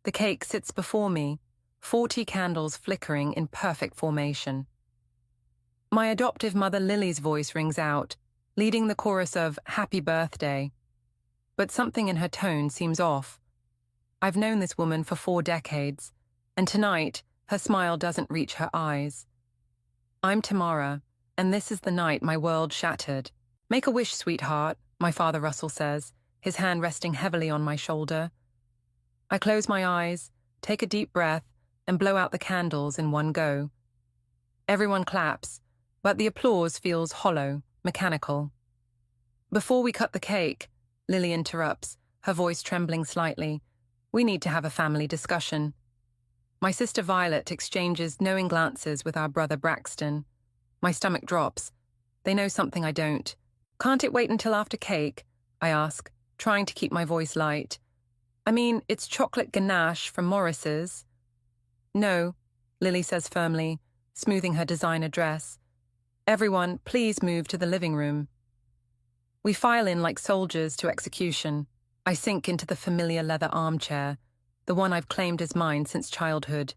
The cake sits before me, 40 candles flickering in perfect formation. My adoptive mother Lily's voice rings out, leading the chorus of Happy Birthday. But something in her tone seems off. I've known this woman for 4 decades, and tonight, her smile doesn't reach her eyes. I'm Tamara, and this is the night my world shattered. Make a wish, sweetheart, my father Russell says, his hand resting heavily on my shoulder. I close my eyes, take a deep breath, and blow out the candles in one go. Everyone claps, but the applause feels hollow, mechanical. Before we cut the cake, Lily interrupts, her voice trembling slightly. We need to have a family discussion. My sister Violet exchanges knowing glances with our brother Braxton. My stomach drops. They know something I don't. Can't it wait until after cake? I ask, trying to keep my voice light. I mean, it's chocolate ganache from Morris's. No, Lily says firmly, smoothing her designer dress. Everyone, please move to the living room. We file in like soldiers to execution. I sink into the familiar leather armchair, the one I've claimed as mine since childhood.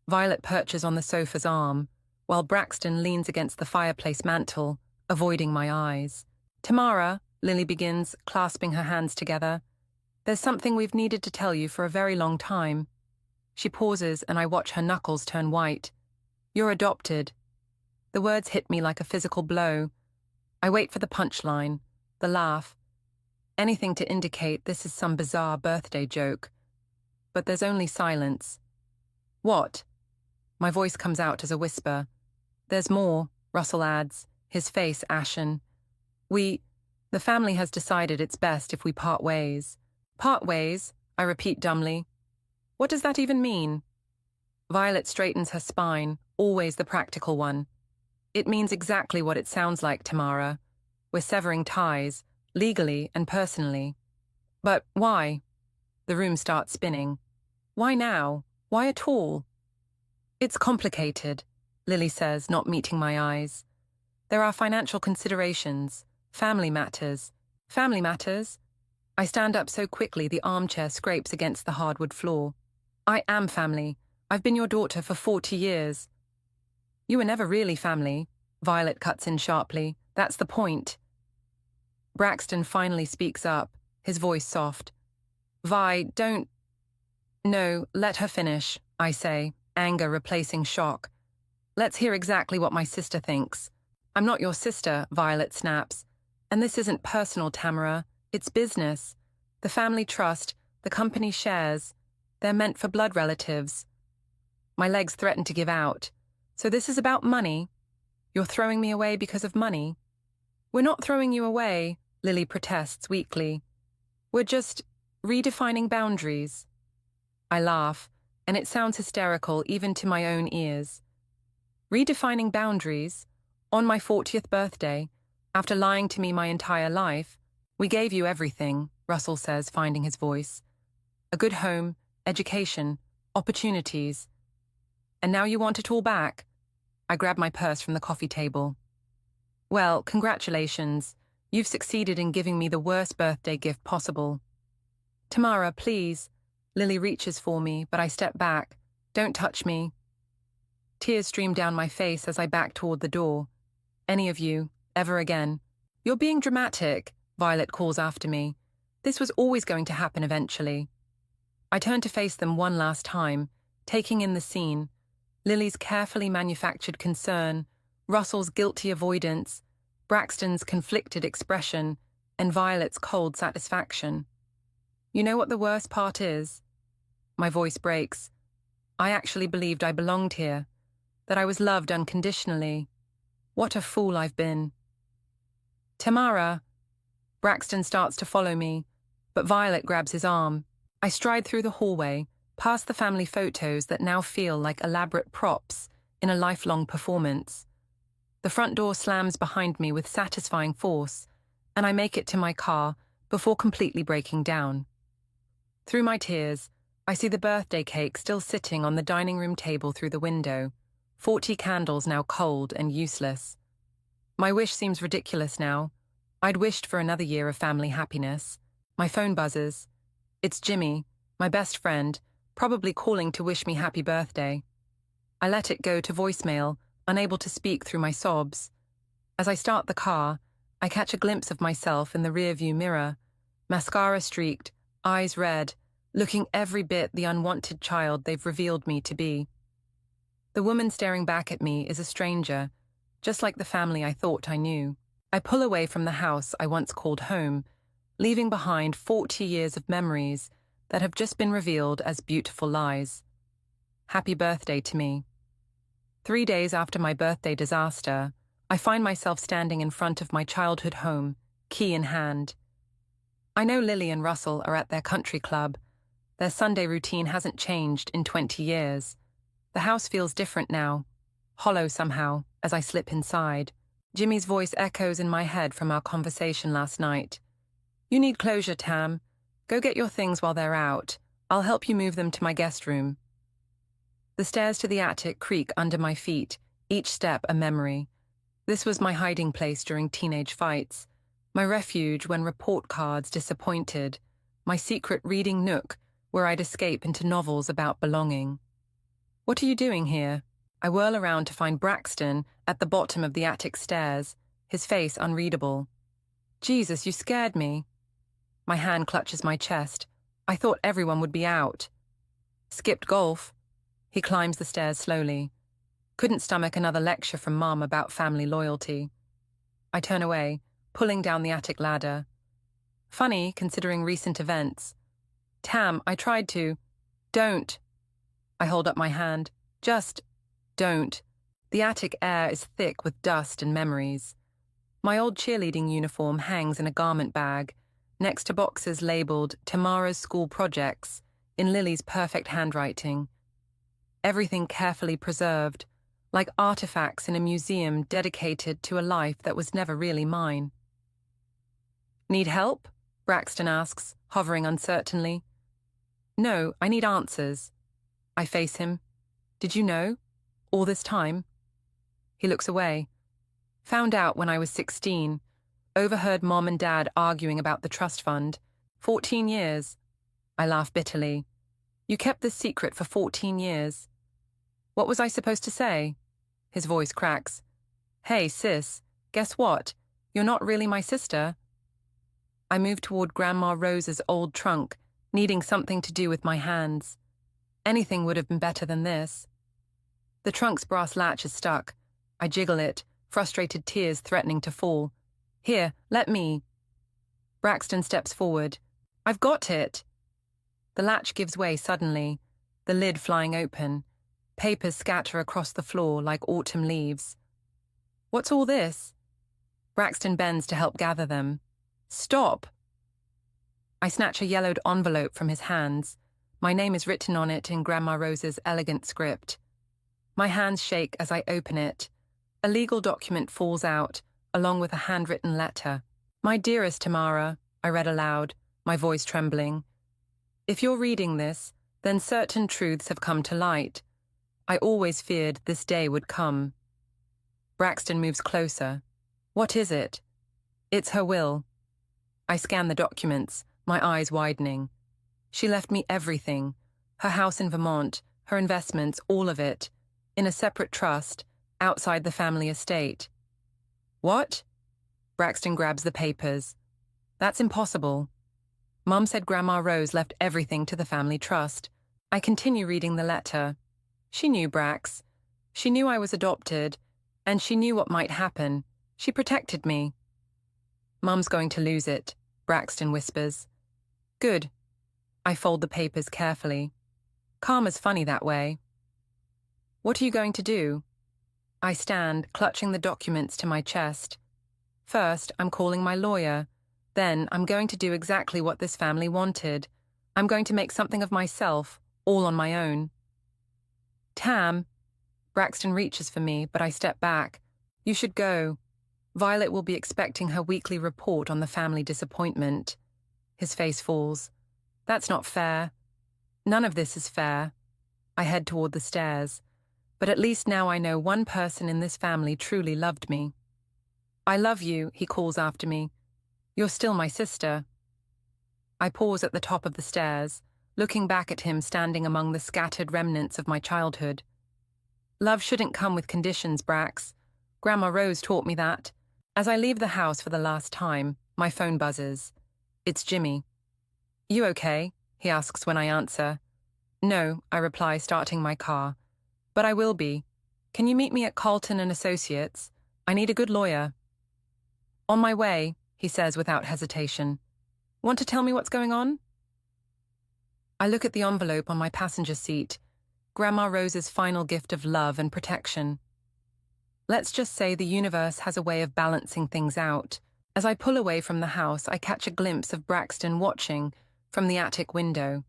Violet perches on the sofa's arm, while Braxton leans against the fireplace mantel, avoiding my eyes. Tamara, Lily begins, clasping her hands together. There's something we've needed to tell you for a very long time. She pauses and I watch her knuckles turn white. You're adopted. The words hit me like a physical blow. I wait for the punchline, the laugh. Anything to indicate this is some bizarre birthday joke. But there's only silence. What? My voice comes out as a whisper. There's more, Russell adds, his face ashen. The family has decided it's best if we part ways. Part ways, I repeat dumbly. What does that even mean? Violet straightens her spine, always the practical one. It means exactly what it sounds like, Tamara. We're severing ties, legally and personally. But why? The room starts spinning. Why now? Why at all? It's complicated, Lily says, not meeting my eyes. There are financial considerations, family matters. Family matters? I stand up so quickly the armchair scrapes against the hardwood floor. I am family. I've been your daughter for 40 years. You were never really family, Violet cuts in sharply. That's the point. Braxton finally speaks up, his voice soft. Vi, don't... No, let her finish, I say, anger replacing shock. Let's hear exactly what my sister thinks. I'm not your sister, Violet snaps. And this isn't personal, Tamara. It's business. The family trust, the company shares. They're meant for blood relatives. My legs threaten to give out. So this is about money? You're throwing me away because of money? We're not throwing you away, Lily protests weakly. We're just redefining boundaries. I laugh, and it sounds hysterical even to my own ears. Redefining boundaries? On my 40th birthday, after lying to me my entire life, we gave you everything, Russell says, finding his voice. A good home, education, opportunities. And now you want it all back? I grab my purse from the coffee table. Well, congratulations. You've succeeded in giving me the worst birthday gift possible. Tamara, please. Lily reaches for me, but I step back. Don't touch me. Tears stream down my face as I back toward the door. Any of you, ever again. You're being dramatic, Violet calls after me. This was always going to happen eventually. I turn to face them one last time, taking in the scene. Lily's carefully manufactured concern, Russell's guilty avoidance, Braxton's conflicted expression, and Violet's cold satisfaction. You know what the worst part is? My voice breaks. I actually believed I belonged here, that I was loved unconditionally. What a fool I've been. Tamara. Braxton starts to follow me, but Violet grabs his arm. I stride through the hallway, past the family photos that now feel like elaborate props in a lifelong performance. The front door slams behind me with satisfying force, and I make it to my car before completely breaking down. Through my tears, I see the birthday cake still sitting on the dining room table through the window, 40 candles now cold and useless. My wish seems ridiculous now. I'd wished for another year of family happiness. My phone buzzes. It's Jimmy, my best friend, probably calling to wish me happy birthday. I let it go to voicemail, unable to speak through my sobs. As I start the car, I catch a glimpse of myself in the rearview mirror, mascara streaked, eyes red, looking every bit the unwanted child they've revealed me to be. The woman staring back at me is a stranger, just like the family I thought I knew. I pull away from the house I once called home, leaving behind 40 years of memories that have just been revealed as beautiful lies. Happy birthday to me. 3 days after my birthday disaster, I find myself standing in front of my childhood home, key in hand. I know Lily and Russell are at their country club. Their Sunday routine hasn't changed in 20 years. The house feels different now, hollow somehow, as I slip inside. Jimmy's voice echoes in my head from our conversation last night. "You need closure, Tam. Go get your things while they're out. I'll help you move them to my guest room." The stairs to the attic creak under my feet, each step a memory. This was my hiding place during teenage fights, my refuge when report cards disappointed, my secret reading nook where I'd escape into novels about belonging. "What are you doing here?" I whirl around to find Braxton at the bottom of the attic stairs, his face unreadable. "Jesus, you scared me." My hand clutches my chest. I thought everyone would be out. "Skipped golf." He climbs the stairs slowly. Couldn't stomach another lecture from Mom about family loyalty. I turn away, pulling down the attic ladder. Funny, considering recent events. "Tam, I tried to." "Don't." I hold up my hand. "Just don't." The attic air is thick with dust and memories. My old cheerleading uniform hangs in a garment bag, next to boxes labeled Tamara's School Projects, in Lily's perfect handwriting. Everything carefully preserved, like artifacts in a museum dedicated to a life that was never really mine. "Need help?" Braxton asks, hovering uncertainly. "No, I need answers." I face him. "Did you know? All this time?" He looks away. "Found out when I was 16. Overheard Mom and Dad arguing about the trust fund. 14 years. I laugh bitterly. "You kept this secret for 14 years. What was I supposed to say?" His voice cracks. "Hey, sis, guess what? You're not really my sister." I move toward Grandma Rose's old trunk, needing something to do with my hands. Anything would have been better than this. The trunk's brass latch is stuck. I jiggle it, frustrated tears threatening to fall. "Here, let me." Braxton steps forward. "I've got it." The latch gives way suddenly, the lid flying open. Papers scatter across the floor like autumn leaves. "What's all this?" Braxton bends to help gather them. "Stop!" I snatch a yellowed envelope from his hands. My name is written on it in Grandma Rose's elegant script. My hands shake as I open it. A legal document falls out, along with a handwritten letter. "My dearest Tamara," I read aloud, my voice trembling. "If you're reading this, then certain truths have come to light. I always feared this day would come." Braxton moves closer. "What is it?" "It's her will." I scan the documents, my eyes widening. She left me everything. Her house in Vermont, her investments, all of it. In a separate trust, outside the family estate. "What?" Braxton grabs the papers. "That's impossible." Mom said Grandma Rose left everything to the family trust. I continue reading the letter. She knew Brax. She knew I was adopted, and she knew what might happen. She protected me. "Mom's going to lose it," Braxton whispers. "Good." I fold the papers carefully. Karma's funny that way. "What are you going to do?" I stand, clutching the documents to my chest. First, I'm calling my lawyer. Then, I'm going to do exactly what this family wanted. I'm going to make something of myself, all on my own. "Tam." Braxton reaches for me, but I step back. "You should go. Violet will be expecting her weekly report on the family disappointment." His face falls. "That's not fair." "None of this is fair." I head toward the stairs. But at least now I know one person in this family truly loved me. "I love you," he calls after me. "You're still my sister." I pause at the top of the stairs. looking back at him standing among the scattered remnants of my childhood. Love shouldn't come with conditions, Brax. Grandma Rose taught me that. As I leave the house for the last time, my phone buzzes. It's Jimmy. You okay? He asks when I answer. No, I reply, starting my car. But I will be. Can you meet me at Carlton and Associates? I need a good lawyer. On my way, he says without hesitation. Want to tell me what's going on? I look at the envelope on my passenger seat, Grandma Rose's final gift of love and protection. Let's just say the universe has a way of balancing things out. As I pull away from the house, I catch a glimpse of Braxton watching from the attic window.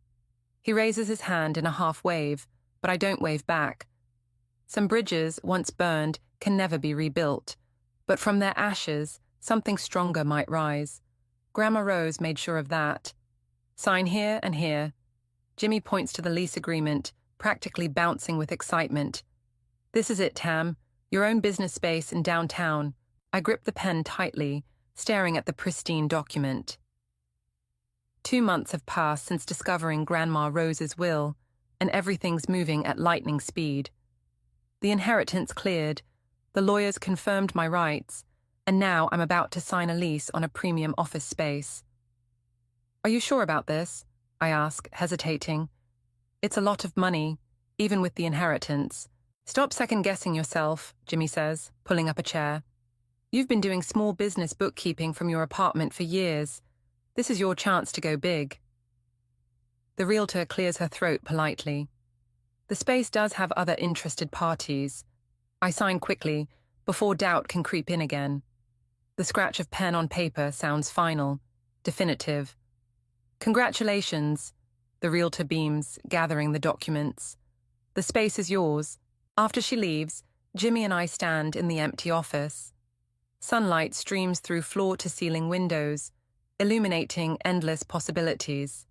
He raises his hand in a half wave, but I don't wave back. Some bridges, once burned, can never be rebuilt, but from their ashes, something stronger might rise. Grandma Rose made sure of that. Sign here and here. Jimmy points to the lease agreement, practically bouncing with excitement. This is it, Tam. Your own business space in downtown. I grip the pen tightly, staring at the pristine document. 2 months have passed since discovering Grandma Rose's will, and everything's moving at lightning speed. The inheritance cleared, the lawyers confirmed my rights, and now I'm about to sign a lease on a premium office space. Are you sure about this? I ask, hesitating. It's a lot of money, even with the inheritance. Stop second-guessing yourself, Jimmy says, pulling up a chair. You've been doing small business bookkeeping from your apartment for years. This is your chance to go big. The realtor clears her throat politely. The space does have other interested parties. I sign quickly, before doubt can creep in again. The scratch of pen on paper sounds final, definitive. Congratulations, the realtor beams, gathering the documents. The space is yours. After she leaves, Jimmy and I stand in the empty office. Sunlight streams through floor-to-ceiling windows, illuminating endless possibilities.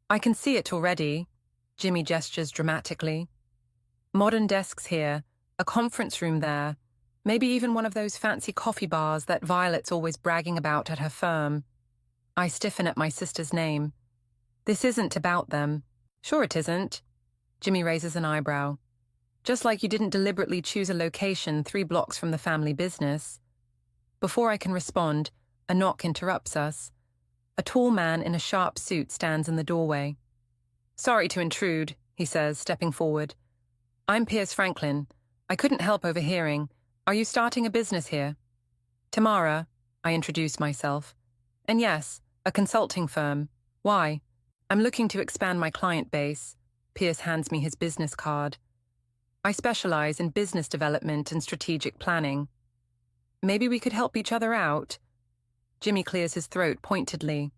I can see it already, Jimmy gestures dramatically. Modern desks here, a conference room there, maybe even one of those fancy coffee bars that Violet's always bragging about at her firm. I stiffen at my sister's name. This isn't about them. Sure it isn't. Jimmy raises an eyebrow. Just like you didn't deliberately choose a location 3 blocks from the family business. Before I can respond, a knock interrupts us. A tall man in a sharp suit stands in the doorway. Sorry to intrude, he says, stepping forward. I'm Piers Franklin. I couldn't help overhearing. Are you starting a business here? Tamara, I introduce myself. And yes, a consulting firm. Why? I'm looking to expand my client base. Piers hands me his business card. I specialize in business development and strategic planning. Maybe we could help each other out. Jimmy clears his throat pointedly.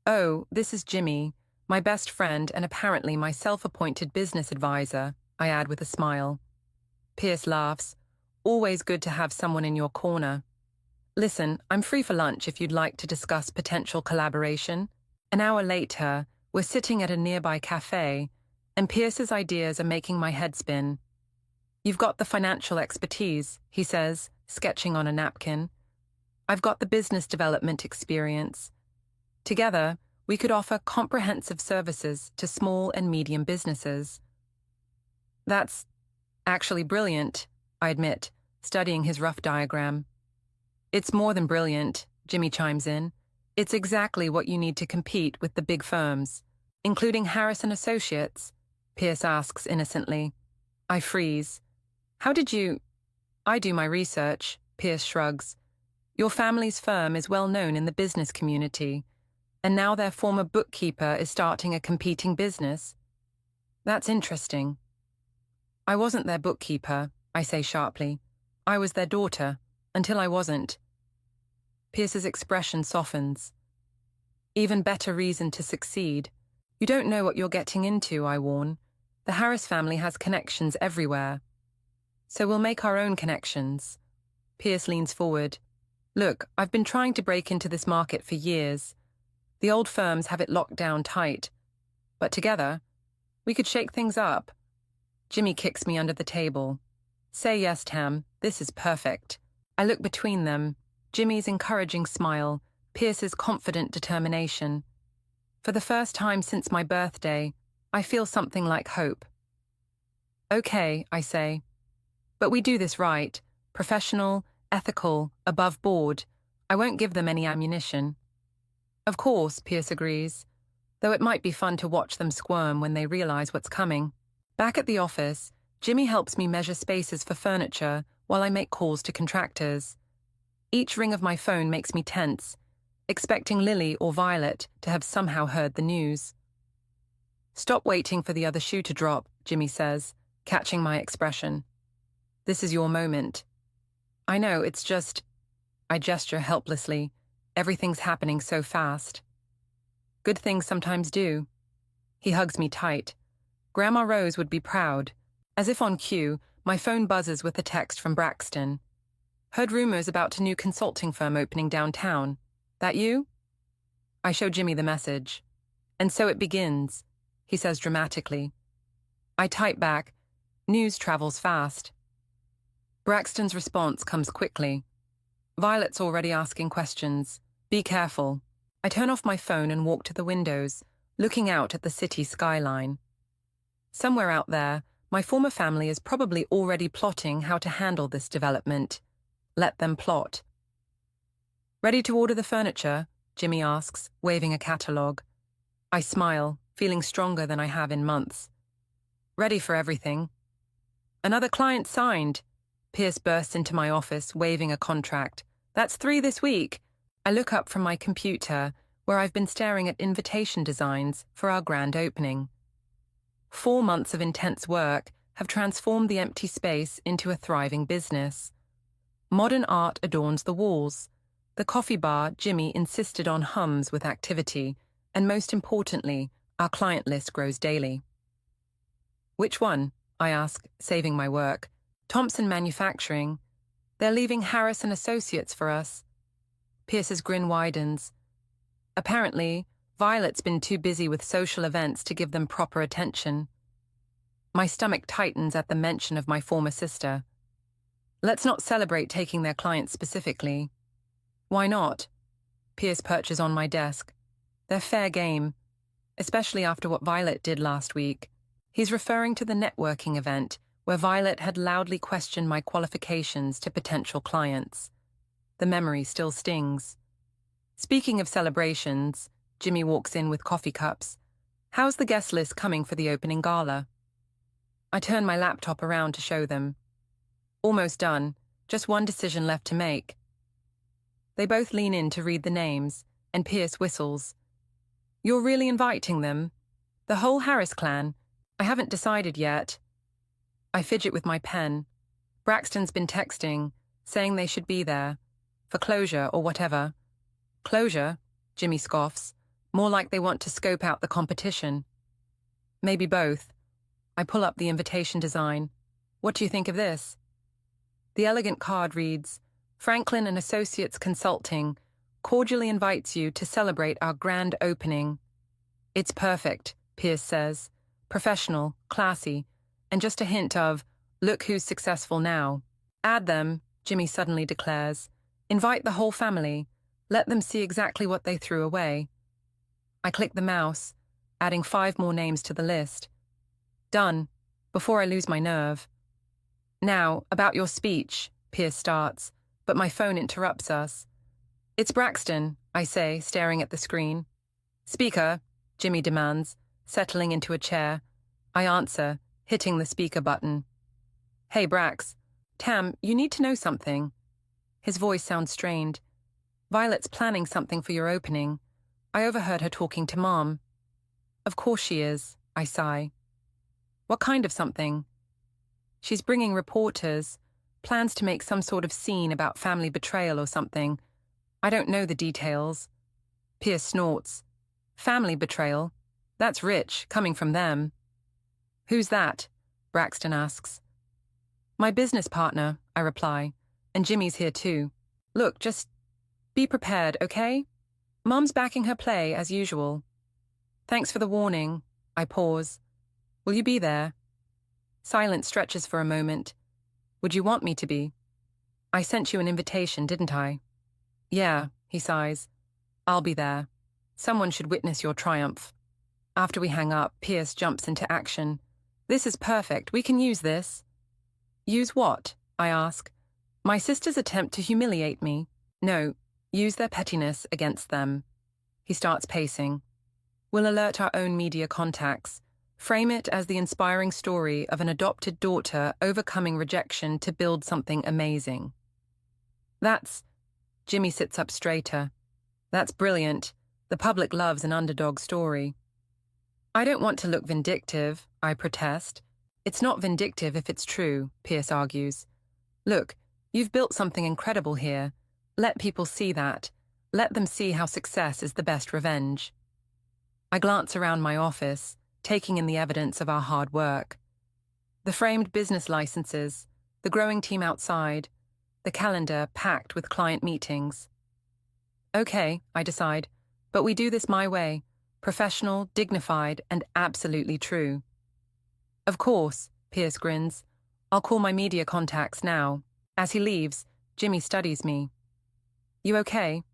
Oh, this is Jimmy, my best friend and apparently my self-appointed business advisor, I add with a smile. Piers laughs. Always good to have someone in your corner. Listen, I'm free for lunch if you'd like to discuss potential collaboration. An hour later, we're sitting at a nearby cafe, and Pierce's ideas are making my head spin. You've got the financial expertise, he says, sketching on a napkin. I've got the business development experience. Together, we could offer comprehensive services to small and medium businesses. That's actually brilliant, I admit, studying his rough diagram. It's more than brilliant, Jimmy chimes in. It's exactly what you need to compete with the big firms, including Harris and Associates, Pierce asks innocently. I freeze. How did you... I do my research, Pierce shrugs. Your family's firm is well known in the business community, and now their former bookkeeper is starting a competing business. That's interesting. I wasn't their bookkeeper, I say sharply. I was their daughter, until I wasn't. Pierce's expression softens. Even better reason to succeed. You don't know what you're getting into, I warn. The Harris family has connections everywhere. So we'll make our own connections. Pierce leans forward. Look, I've been trying to break into this market for years. The old firms have it locked down tight. But together, we could shake things up. Jimmy kicks me under the table. Say yes, Tam. This is perfect. I look between them. Jimmy's encouraging smile, Pierce's confident determination. For the first time since my birthday, I feel something like hope. Okay, I say. But we do this right. Professional, ethical, above board. I won't give them any ammunition. Of course, Pierce agrees, though it might be fun to watch them squirm when they realize what's coming. Back at the office, Jimmy helps me measure spaces for furniture while I make calls to contractors. Each ring of my phone makes me tense, expecting Lily or Violet to have somehow heard the news. Stop waiting for the other shoe to drop, Jimmy says, catching my expression. This is your moment. I know, it's just... I gesture helplessly. Everything's happening so fast. Good things sometimes do. He hugs me tight. Grandma Rose would be proud. As if on cue, my phone buzzes with a text from Braxton. Heard rumors about a new consulting firm opening downtown. That you? I show Jimmy the message. And so it begins, he says dramatically. I type back, news travels fast. Braxton's response comes quickly. Violet's already asking questions. Be careful. I turn off my phone and walk to the windows, looking out at the city skyline. Somewhere out there, my former family is probably already plotting how to handle this development. Let them plot. Ready to order the furniture? Jimmy asks, waving a catalogue. I smile, feeling stronger than I have in months. Ready for everything. Another client signed. Pierce bursts into my office, waving a contract. That's 3 this week. I look up from my computer, where I've been staring at invitation designs for our grand opening. 4 months of intense work have transformed the empty space into a thriving business. Modern art adorns the walls. The coffee bar Jimmy insisted on hums with activity, and most importantly, our client list grows daily. Which one? I ask, saving my work. Thompson Manufacturing. They're leaving Harris & Associates for us. Pierce's grin widens. Apparently, Violet's been too busy with social events to give them proper attention. My stomach tightens at the mention of my former sister. Let's not celebrate taking their clients specifically. Why not? Pierce perches on my desk. They're fair game, especially after what Violet did last week. He's referring to the networking event where Violet had loudly questioned my qualifications to potential clients. The memory still stings. Speaking of celebrations, Jimmy walks in with coffee cups. How's the guest list coming for the opening gala? I turn my laptop around to show them. Almost done, just one decision left to make. They both lean in to read the names, and Pierce whistles. You're really inviting them? The whole Harris clan? I haven't decided yet. I fidget with my pen. Braxton's been texting, saying they should be there. For closure or whatever. Closure? Jimmy scoffs. More like they want to scope out the competition. Maybe both. I pull up the invitation design. What do you think of this? The elegant card reads, Franklin and Associates Consulting cordially invites you to celebrate our grand opening. It's perfect, Pierce says. Professional, classy, and just a hint of, look who's successful now. Add them, Jimmy suddenly declares. Invite the whole family. Let them see exactly what they threw away. I click the mouse, adding 5 more names to the list. Done, before I lose my nerve. Now, about your speech, Pierce starts, but my phone interrupts us. It's Braxton, I say, staring at the screen. Speaker, Jimmy demands, settling into a chair. I answer, hitting the speaker button. Hey, Brax. Tam, you need to know something. His voice sounds strained. Violet's planning something for your opening. I overheard her talking to Mom. Of course she is, I sigh. What kind of something? She's bringing reporters, plans to make some sort of scene about family betrayal or something. I don't know the details. Pierce snorts. Family betrayal? That's rich, coming from them. Who's that? Braxton asks. My business partner, I reply, and Jimmy's here too. Look, just be prepared, okay? Mom's backing her play, as usual. Thanks for the warning. I pause. Will you be there? Silence stretches for a moment. Would you want me to be? I sent you an invitation, didn't I? Yeah, he sighs. I'll be there. Someone should witness your triumph. After we hang up, Pierce jumps into action. This is perfect. We can use this. Use what? I ask. My sisters attempt to humiliate me. No, use their pettiness against them. He starts pacing. We'll alert our own media contacts. Frame it as the inspiring story of an adopted daughter overcoming rejection to build something amazing. Jimmy sits up straighter. That's brilliant. The public loves an underdog story. I don't want to look vindictive, I protest. It's not vindictive if it's true, Pierce argues. Look, you've built something incredible here. Let people see that. Let them see how success is the best revenge. I glance around my office, taking in the evidence of our hard work. The framed business licenses, the growing team outside, the calendar packed with client meetings. Okay, I decide, but we do this my way, professional, dignified, and absolutely true. Of course, Pierce grins. I'll call my media contacts now. As he leaves, Jimmy studies me. You okay?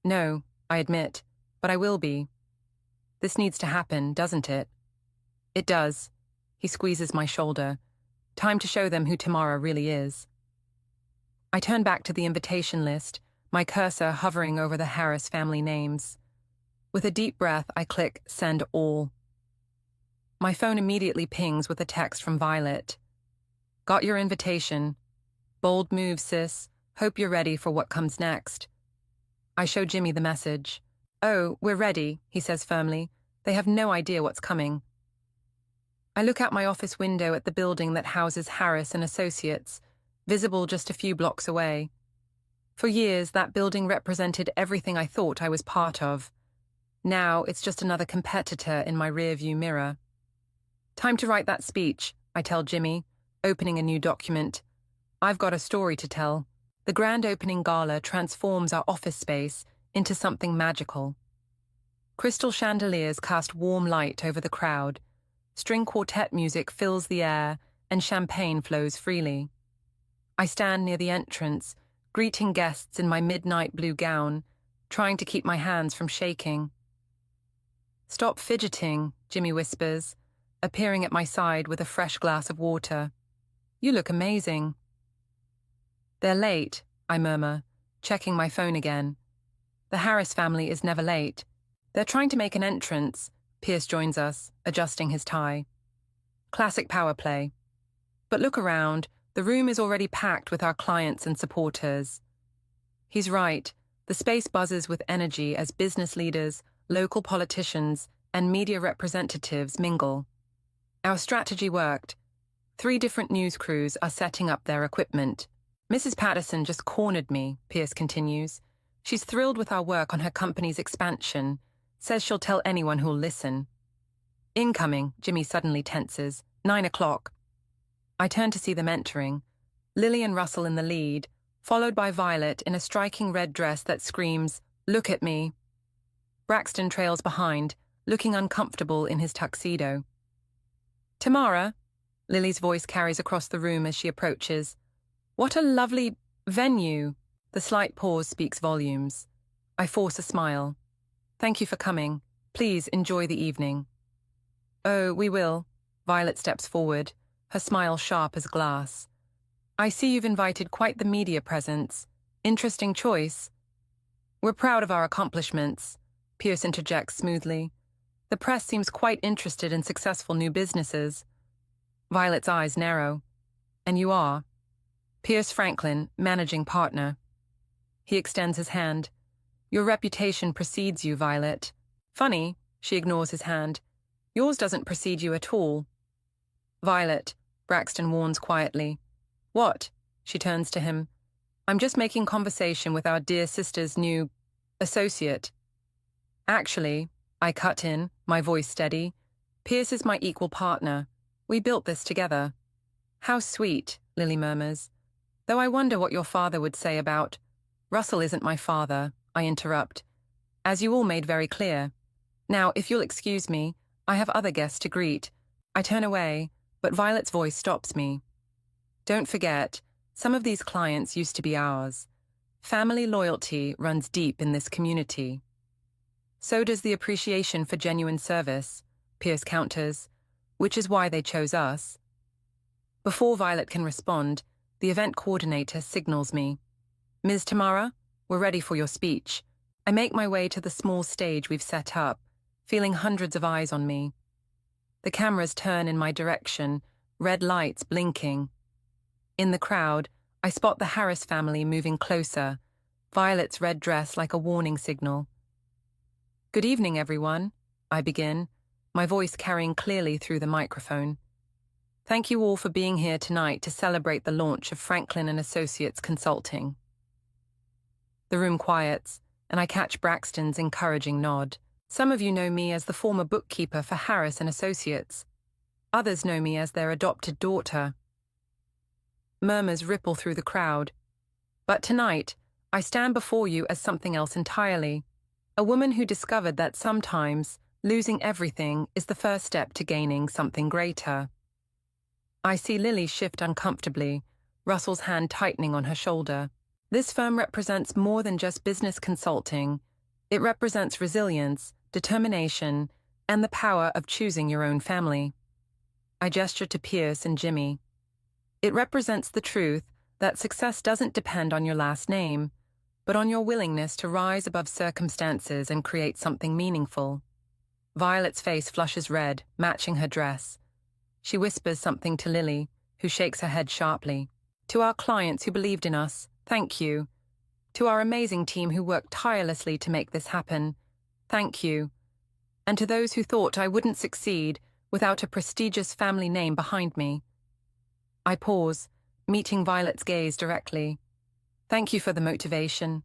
No, I admit, but I will be. This needs to happen, doesn't it? It does. He squeezes my shoulder. Time to show them who Tamara really is. I turn back to the invitation list, my cursor hovering over the Harris family names. With a deep breath, I click Send All. My phone immediately pings with a text from Violet. Got your invitation. Bold move, sis. Hope you're ready for what comes next. I show Jimmy the message. Oh, we're ready, he says firmly. They have no idea what's coming. I look out my office window at the building that houses Harris and Associates, visible just a few blocks away. For years, that building represented everything I thought I was part of. Now, it's just another competitor in my rearview mirror. Time to write that speech, I tell Jimmy, opening a new document. I've got a story to tell. The grand opening gala transforms our office space into something magical. Crystal chandeliers cast warm light over the crowd. String quartet music fills the air, and champagne flows freely. I stand near the entrance, greeting guests in my midnight blue gown, trying to keep my hands from shaking. Stop fidgeting, Jimmy whispers, appearing at my side with a fresh glass of water. You look amazing. They're late, I murmur, checking my phone again. The Harris family is never late. They're trying to make an entrance. Pierce joins us, adjusting his tie. Classic power play. But look around, the room is already packed with our clients and supporters. He's right, the space buzzes with energy as business leaders, local politicians, and media representatives mingle. Our strategy worked. 3 different news crews are setting up their equipment. Mrs. Patterson just cornered me, Pierce continues. She's thrilled with our work on her company's expansion. Says she'll tell anyone who'll listen. Incoming, Jimmy suddenly tenses. 9 o'clock. I turn to see them entering. Lily and Russell in the lead, followed by Violet in a striking red dress that screams, "Look at me." Braxton trails behind, looking uncomfortable in his tuxedo. Tamara, Lily's voice carries across the room as she approaches. What a lovely venue. The slight pause speaks volumes. I force a smile. Thank you for coming. Please enjoy the evening. Oh, we will. Violet steps forward, her smile sharp as glass. I see you've invited quite the media presence. Interesting choice. We're proud of our accomplishments, Pierce interjects smoothly. The press seems quite interested in successful new businesses. Violet's eyes narrow. And you are? Pierce Franklin, managing partner. He extends his hand. Your reputation precedes you, Violet. Funny, she ignores his hand. Yours doesn't precede you at all. Violet, Braxton warns quietly. What? She turns to him. I'm just making conversation with our dear sister's new associate. Actually, I cut in, my voice steady. Pierce is my equal partner. We built this together. How sweet, Lily murmurs. Though I wonder what your father would say about... Russell isn't my father, I interrupt. As you all made very clear. Now, if you'll excuse me, I have other guests to greet. I turn away, but Violet's voice stops me. Don't forget, some of these clients used to be ours. Family loyalty runs deep in this community. So does the appreciation for genuine service, Pierce counters, which is why they chose us. Before Violet can respond, the event coordinator signals me. Ms. Tamara, we're ready for your speech. I make my way to the small stage we've set up, feeling hundreds of eyes on me. The cameras turn in my direction, red lights blinking. In the crowd, I spot the Harris family moving closer, Violet's red dress like a warning signal. Good evening, everyone, I begin, my voice carrying clearly through the microphone. Thank you all for being here tonight to celebrate the launch of Franklin & Associates Consulting. The room quiets, and I catch Braxton's encouraging nod. Some of you know me as the former bookkeeper for Harris & Associates. Others know me as their adopted daughter. Murmurs ripple through the crowd. But tonight, I stand before you as something else entirely. A woman who discovered that sometimes losing everything is the first step to gaining something greater. I see Lily shift uncomfortably, Russell's hand tightening on her shoulder. This firm represents more than just business consulting. It represents resilience, determination, and the power of choosing your own family. I gesture to Pierce and Jimmy. It represents the truth that success doesn't depend on your last name, but on your willingness to rise above circumstances and create something meaningful. Violet's face flushes red, matching her dress. She whispers something to Lily, who shakes her head sharply. To our clients who believed in us, thank you. To our amazing team who worked tirelessly to make this happen, thank you. And to those who thought I wouldn't succeed without a prestigious family name behind me. I pause, meeting Violet's gaze directly. Thank you for the motivation.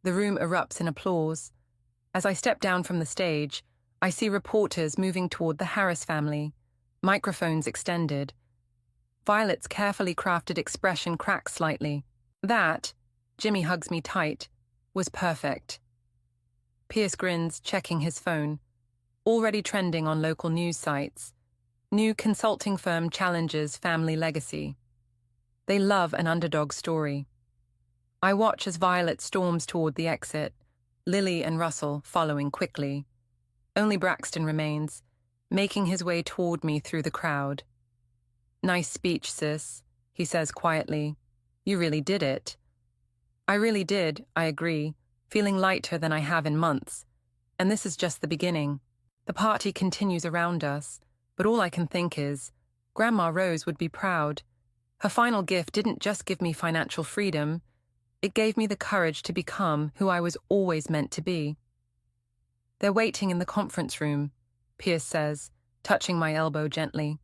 The room erupts in applause. As I step down from the stage, I see reporters moving toward the Harris family, microphones extended. Violet's carefully crafted expression cracks slightly. That, Jimmy hugs me tight, was perfect. Pierce grins, checking his phone. Already trending on local news sites. New consulting firm challenges family legacy. They love an underdog story. I watch as Violet storms toward the exit, Lily and Russell following quickly. Only Braxton remains, making his way toward me through the crowd. Nice speech, sis, he says quietly. You really did it. I really did, I agree, feeling lighter than I have in months. And this is just the beginning. The party continues around us, but all I can think is, Grandma Rose would be proud. Her final gift didn't just give me financial freedom, it gave me the courage to become who I was always meant to be. They're waiting in the conference room, Pierce says, touching my elbow gently.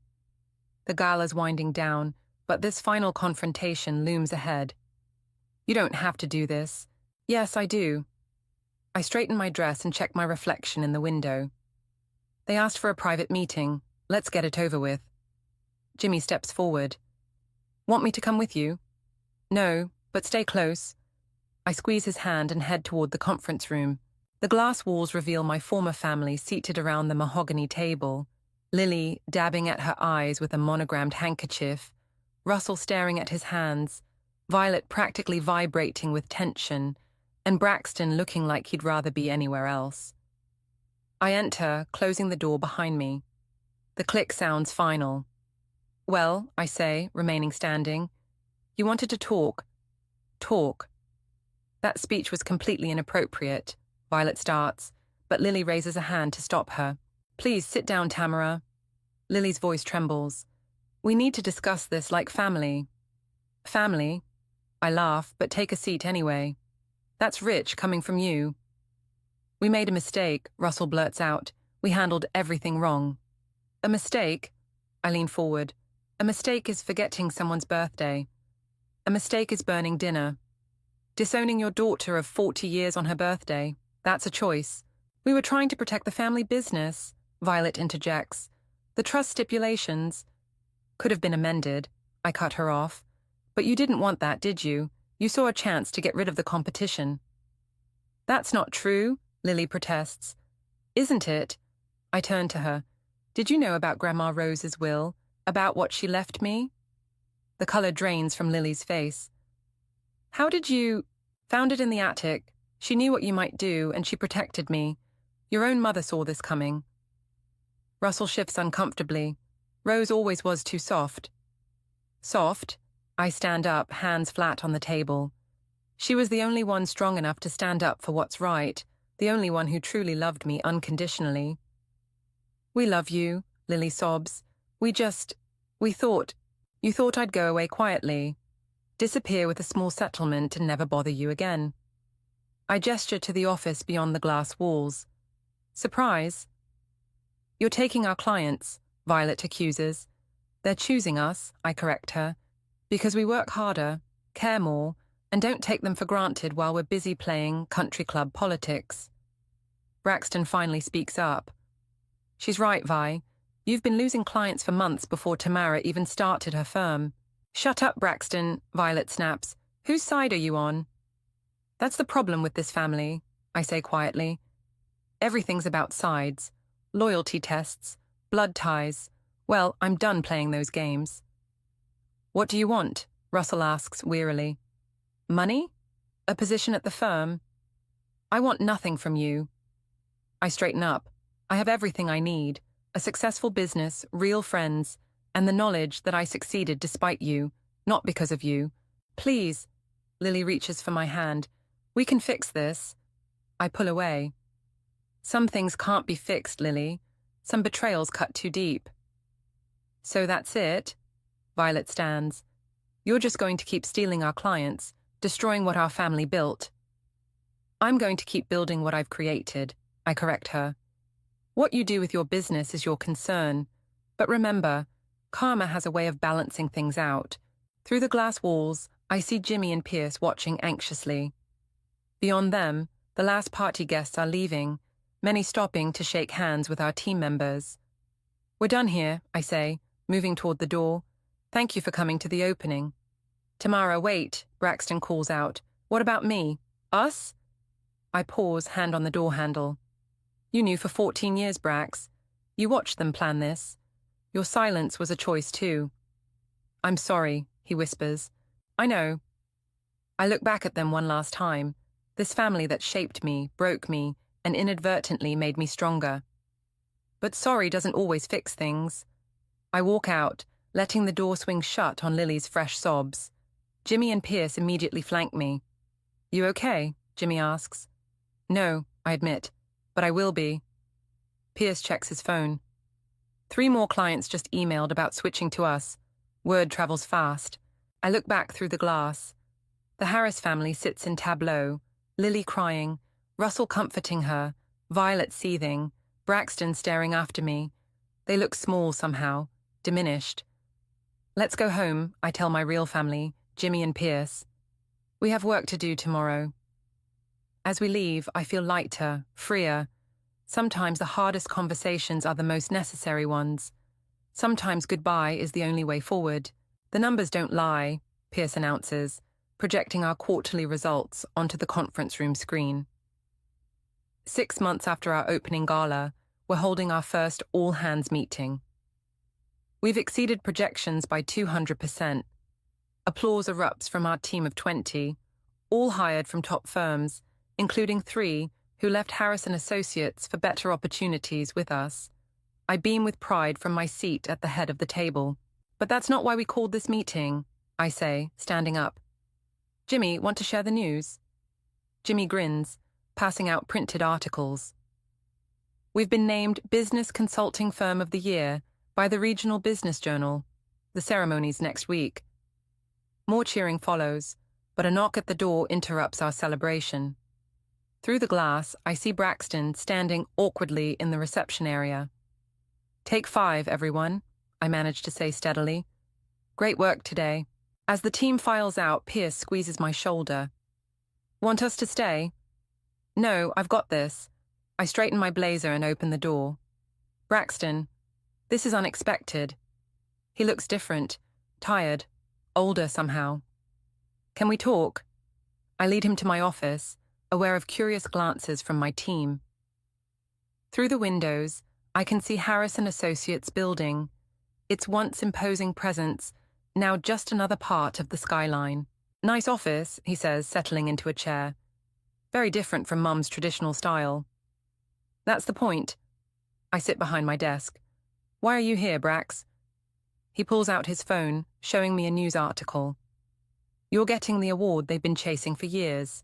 The gala's winding down, but this final confrontation looms ahead. You don't have to do this. Yes, I do. I straighten my dress and check my reflection in the window. They asked for a private meeting. Let's get it over with. Jimmy steps forward. Want me to come with you? No, but stay close. I squeeze his hand and head toward the conference room. The glass walls reveal my former family seated around the mahogany table. Lily dabbing at her eyes with a monogrammed handkerchief, Russell staring at his hands, Violet practically vibrating with tension, and Braxton looking like he'd rather be anywhere else. I enter, closing the door behind me. The click sounds final. Well, I say, remaining standing, you wanted to talk. Talk. That speech was completely inappropriate, Violet starts, but Lily raises a hand to stop her. Please sit down, Tamara. Lily's voice trembles. We need to discuss this like family. Family? I laugh, but take a seat anyway. That's rich coming from you. We made a mistake, Russell blurts out. We handled everything wrong. A mistake? I lean forward. A mistake is forgetting someone's birthday. A mistake is burning dinner. Disowning your daughter of 40 years on her birthday. That's a choice. We were trying to protect the family business, Violet interjects. The trust stipulations could have been amended. I cut her off. But you didn't want that, did you? You saw a chance to get rid of the competition. That's not true, Lily protests. Isn't it? I turn to her. Did you know about Grandma Rose's will? About what she left me? The color drains from Lily's face. How did you... Found it in the attic. She knew what you might do, and she protected me. Your own mother saw this coming. Russell shifts uncomfortably. Rose always was too soft. Soft? I stand up, hands flat on the table. She was the only one strong enough to stand up for what's right, the only one who truly loved me unconditionally. We love you, Lily sobs. We thought, you thought I'd go away quietly, disappear with a small settlement and never bother you again. I gesture to the office beyond the glass walls. Surprise. You're taking our clients, Violet accuses. They're choosing us, I correct her, because we work harder, care more, and don't take them for granted while we're busy playing country club politics. Braxton finally speaks up. She's right, Vi. You've been losing clients for months before Tamara even started her firm. Shut up, Braxton, Violet snaps. Whose side are you on? That's the problem with this family, I say quietly. Everything's about sides, loyalty tests, blood ties. Well, I'm done playing those games. What do you want? Russell asks wearily. Money? A position at the firm? I want nothing from you. I straighten up. I have everything I need. A successful business, real friends, and the knowledge that I succeeded despite you, not because of you. Please. Lily reaches for my hand. We can fix this. I pull away. Some things can't be fixed, Lily. Some betrayals cut too deep. So that's it? Violet stands. You're just going to keep stealing our clients, destroying what our family built. I'm going to keep building what I've created, I correct her. What you do with your business is your concern. But remember, karma has a way of balancing things out. Through the glass walls, I see Jimmy and Pierce watching anxiously. Beyond them, the last party guests are leaving, many stopping to shake hands with our team members. We're done here, I say, moving toward the door. Thank you for coming to the opening. Tamara, wait, Braxton calls out. What about me? Us? I pause, hand on the door handle. You knew for 14 years, Brax. You watched them plan this. Your silence was a choice too. I'm sorry, he whispers. I know. I look back at them one last time. This family that shaped me, broke me, and inadvertently made me stronger. But sorry doesn't always fix things. I walk out, letting the door swing shut on Lily's fresh sobs. Jimmy and Pierce immediately flank me. You okay? Jimmy asks. No, I admit, but I will be. Pierce checks his phone. 3 more clients just emailed about switching to us. Word travels fast. I look back through the glass. The Harris family sits in tableau, Lily crying, Russell comforting her, Violet seething, Braxton staring after me. They look small somehow, diminished. Let's go home, I tell my real family, Jimmy and Pierce. We have work to do tomorrow. As we leave, I feel lighter, freer. Sometimes the hardest conversations are the most necessary ones. Sometimes goodbye is the only way forward. The numbers don't lie, Pierce announces, projecting our quarterly results onto the conference room screen. 6 months after our opening gala, we're holding our first all-hands meeting. We've exceeded projections by 200%. Applause erupts from our team of 20, all hired from top firms, including 3 who left Harris & Associates for better opportunities with us. I beam with pride from my seat at the head of the table. But that's not why we called this meeting, I say, standing up. Jimmy, want to share the news? Jimmy grins, passing out printed articles. We've been named Business Consulting Firm of the Year by the Regional Business Journal. The ceremony's next week. More cheering follows, but a knock at the door interrupts our celebration. Through the glass, I see Braxton standing awkwardly in the reception area. Take 5, everyone, I manage to say steadily. Great work today. As the team files out, Pierce squeezes my shoulder. Want us to stay? No, I've got this. I straighten my blazer and open the door. Braxton, this is unexpected. He looks different, tired, older somehow. Can we talk? I lead him to my office, aware of curious glances from my team. Through the windows, I can see Harris & Associates building, its once imposing presence, now just another part of the skyline. Nice office, he says, settling into a chair. Very different from Mum's traditional style. That's the point. I sit behind my desk. Why are you here, Brax? He pulls out his phone, showing me a news article. You're getting the award they've been chasing for years.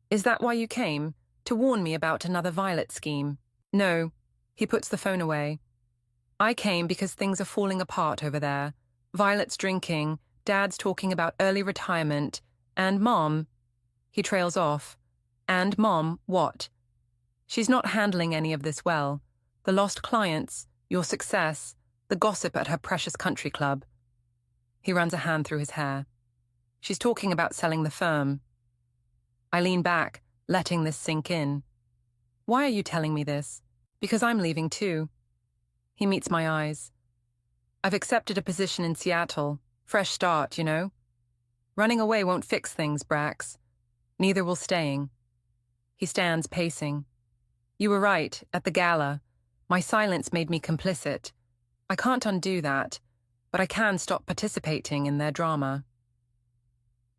Is that why you came? To warn me about another Violet scheme? No. He puts the phone away. I came because things are falling apart over there. Violet's drinking, Dad's talking about early retirement, and Mom... He trails off. And Mom, what? She's not handling any of this well. The lost clients, your success, the gossip at her precious country club. He runs a hand through his hair. She's talking about selling the firm. I lean back, letting this sink in. Why are you telling me this? Because I'm leaving too. He meets my eyes. I've accepted a position in Seattle. Fresh start, you know? Running away won't fix things, Brax. Neither will staying. He stands pacing. You were right, at the gala. My silence made me complicit. I can't undo that, but I can stop participating in their drama.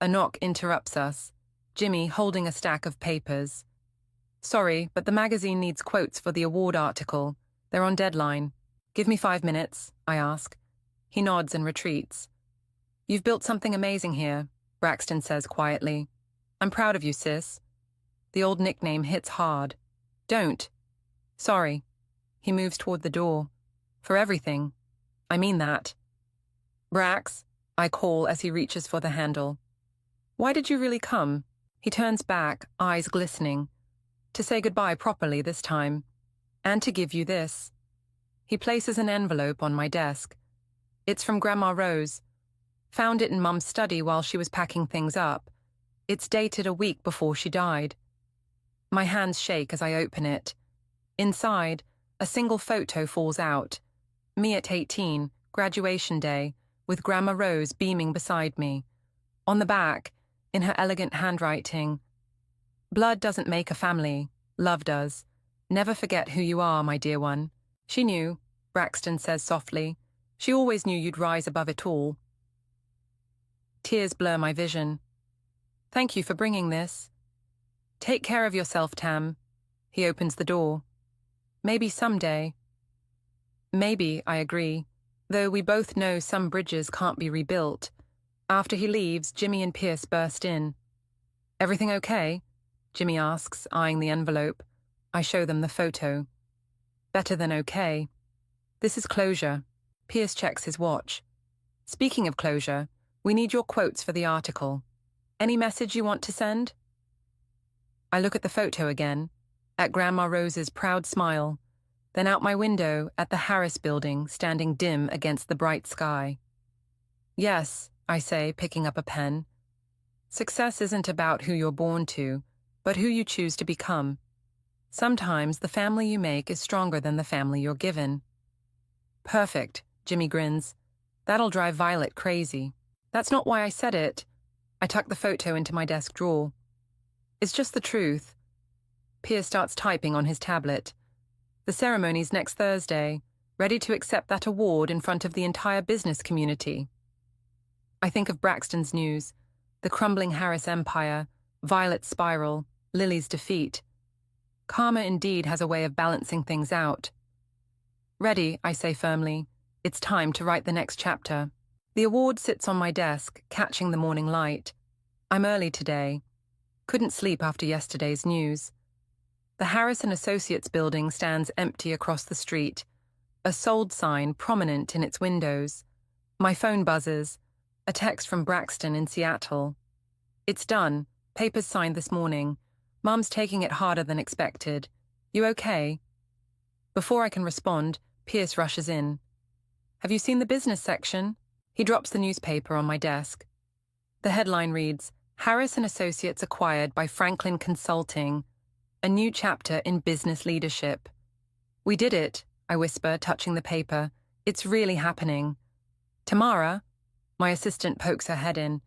A knock interrupts us. Jimmy holding a stack of papers. Sorry, but the magazine needs quotes for the award article. They're on deadline. Give me 5 minutes, I ask. He nods and retreats. You've built something amazing here, Braxton says quietly. I'm proud of you, sis. The old nickname hits hard. Don't. Sorry. He moves toward the door. For everything. I mean that. Brax, I call as he reaches for the handle. Why did you really come? He turns back, eyes glistening. To say goodbye properly this time. And to give you this. He places an envelope on my desk. It's from Grandma Rose. Found it in Mum's study while she was packing things up. It's dated a week before she died. My hands shake as I open it. Inside, a single photo falls out. Me at 18, graduation day, with Grandma Rose beaming beside me. On the back, in her elegant handwriting, blood doesn't make a family, love does. Never forget who you are, my dear one. She knew, Braxton says softly. She always knew you'd rise above it all. Tears blur my vision. Thank you for bringing this. Take care of yourself, Tam. He opens the door. Maybe someday. Maybe, I agree, though we both know some bridges can't be rebuilt. After he leaves, Jimmy and Pierce burst in. Everything okay? Jimmy asks, eyeing the envelope. I show them the photo. Better than okay. This is closure. Pierce checks his watch. Speaking of closure, we need your quotes for the article. Any message you want to send? I look at the photo again, at Grandma Rose's proud smile, then out my window at the Harris building standing dim against the bright sky. Yes, I say, picking up a pen. Success isn't about who you're born to, but who you choose to become. Sometimes the family you make is stronger than the family you're given. Perfect, Jimmy grins. That'll drive Violet crazy. That's not why I said it. I tuck the photo into my desk drawer. It's just the truth. Pierce starts typing on his tablet. The ceremony's next Thursday, ready to accept that award in front of the entire business community. I think of Braxton's news, the crumbling Harris empire, Violet's spiral, Lily's defeat. Karma indeed has a way of balancing things out. Ready, I say firmly. It's time to write the next chapter. The award sits on my desk, catching the morning light. I'm early today. Couldn't sleep after yesterday's news. The Harris & Associates building stands empty across the street, a sold sign prominent in its windows. My phone buzzes, a text from Braxton in Seattle. It's done. Papers signed this morning. Mum's taking it harder than expected. You okay? Before I can respond, Pierce rushes in. Have you seen the business section? He drops the newspaper on my desk. The headline reads, Harris & Associates acquired by Franklin Consulting, a new chapter in business leadership. We did it, I whisper, touching the paper. It's really happening. Tamara? My assistant pokes her head in.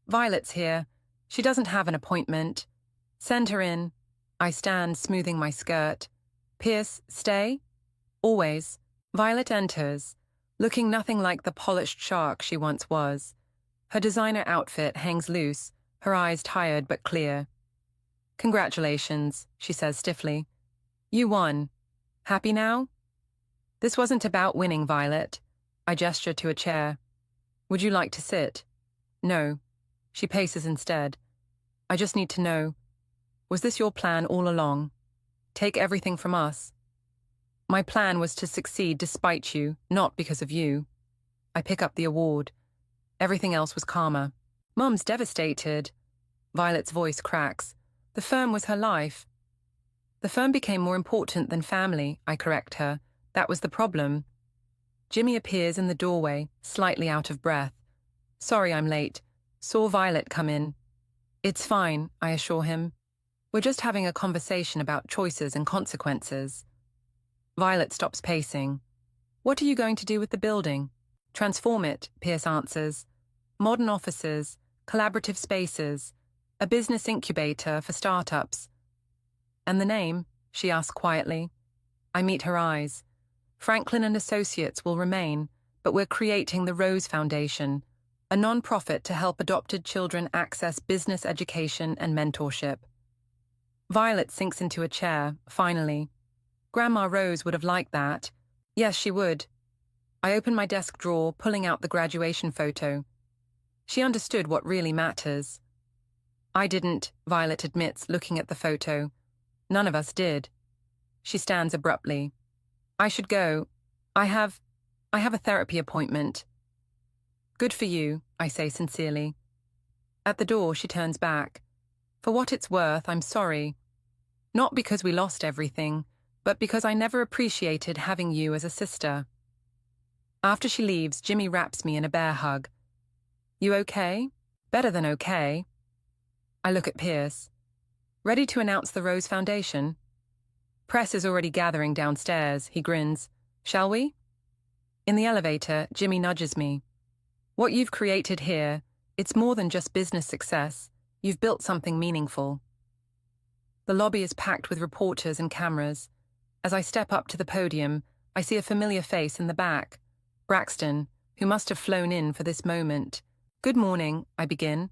Violet's here. She doesn't have an appointment. Send her in. I stand, smoothing my skirt. Pierce, stay? Always. Violet enters, looking nothing like the polished shark she once was. Her designer outfit hangs loose, her eyes tired but clear. Congratulations, she says stiffly. You won. Happy now? This wasn't about winning, Violet. I gesture to a chair. Would you like to sit? No. She paces instead. I just need to know. Was this your plan all along? Take everything from us. My plan was to succeed despite you, not because of you. I pick up the award. Everything else was karma. Mum's devastated. Violet's voice cracks. The firm was her life. The firm became more important than family, I correct her. That was the problem. Jimmy appears in the doorway, slightly out of breath. Sorry I'm late. Saw Violet come in. It's fine, I assure him. We're just having a conversation about choices and consequences. Violet stops pacing. What are you going to do with the building? Transform it, Pierce answers. Modern offices, collaborative spaces, a business incubator for startups. And the name? She asks quietly. I meet her eyes. Franklin and Associates will remain, but we're creating the Rose Foundation, a non-profit to help adopted children access business education and mentorship. Violet sinks into a chair, finally. Grandma Rose would have liked that. Yes, she would. I open my desk drawer, pulling out the graduation photo. She understood what really matters. I didn't, Violet admits, looking at the photo. None of us did. She stands abruptly. I should go. I have a therapy appointment. Good for you, I say sincerely. At the door, she turns back. For what it's worth, I'm sorry. Not because we lost everything, but because I never appreciated having you as a sister. After she leaves, Jimmy wraps me in a bear hug. You okay? Better than okay. I look at Pierce. Ready to announce the Rose Foundation? Press is already gathering downstairs, he grins. Shall we? In the elevator, Jimmy nudges me. What you've created here, it's more than just business success. You've built something meaningful. The lobby is packed with reporters and cameras. As I step up to the podium, I see a familiar face in the back. Braxton, who must have flown in for this moment. Good morning, I begin.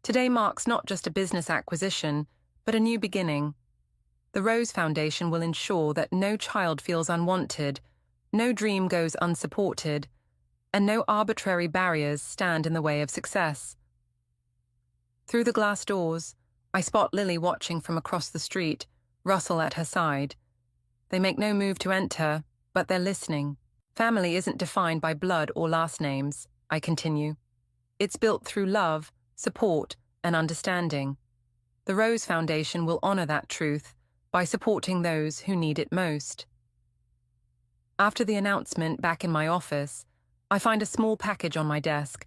Today marks not just a business acquisition, but a new beginning. The Rose Foundation will ensure that no child feels unwanted, no dream goes unsupported, and no arbitrary barriers stand in the way of success. Through the glass doors, I spot Lily watching from across the street, Russell at her side. They make no move to enter, but they're listening. Family isn't defined by blood or last names, I continue. It's built through love, support, and understanding. The Rose Foundation will honor that truth by supporting those who need it most. After the announcement back in my office, I find a small package on my desk.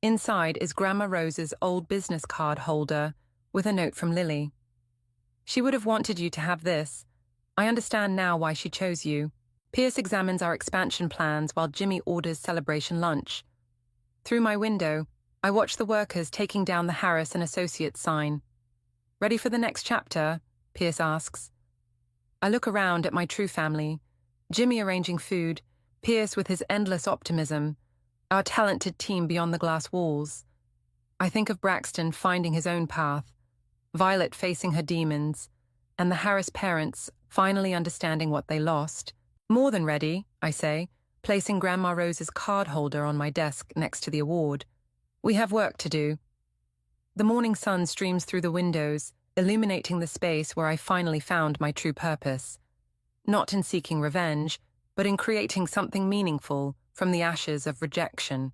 Inside is Grandma Rose's old business card holder with a note from Lily. She would have wanted you to have this. I understand now why she chose you. Pierce examines our expansion plans while Jimmy orders celebration lunch. Through my window, I watch the workers taking down the Harris and Associates sign. Ready for the next chapter? Pierce asks. I look around at my true family. Jimmy arranging food, Pierce with his endless optimism, our talented team beyond the glass walls. I think of Braxton finding his own path, Violet facing her demons, and the Harris parents finally understanding what they lost. More than ready, I say, placing Grandma Rose's card holder on my desk next to the award. We have work to do. The morning sun streams through the windows, illuminating the space where I finally found my true purpose. Not in seeking revenge, but in creating something meaningful from the ashes of rejection.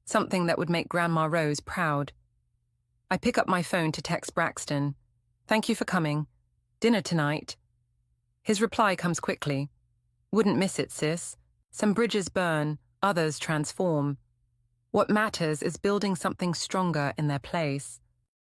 Something that would make Grandma Rose proud. I pick up my phone to text Braxton. Thank you for coming. Dinner tonight. His reply comes quickly. Wouldn't miss it, sis. Some bridges burn, others transform. What matters is building something stronger in their place.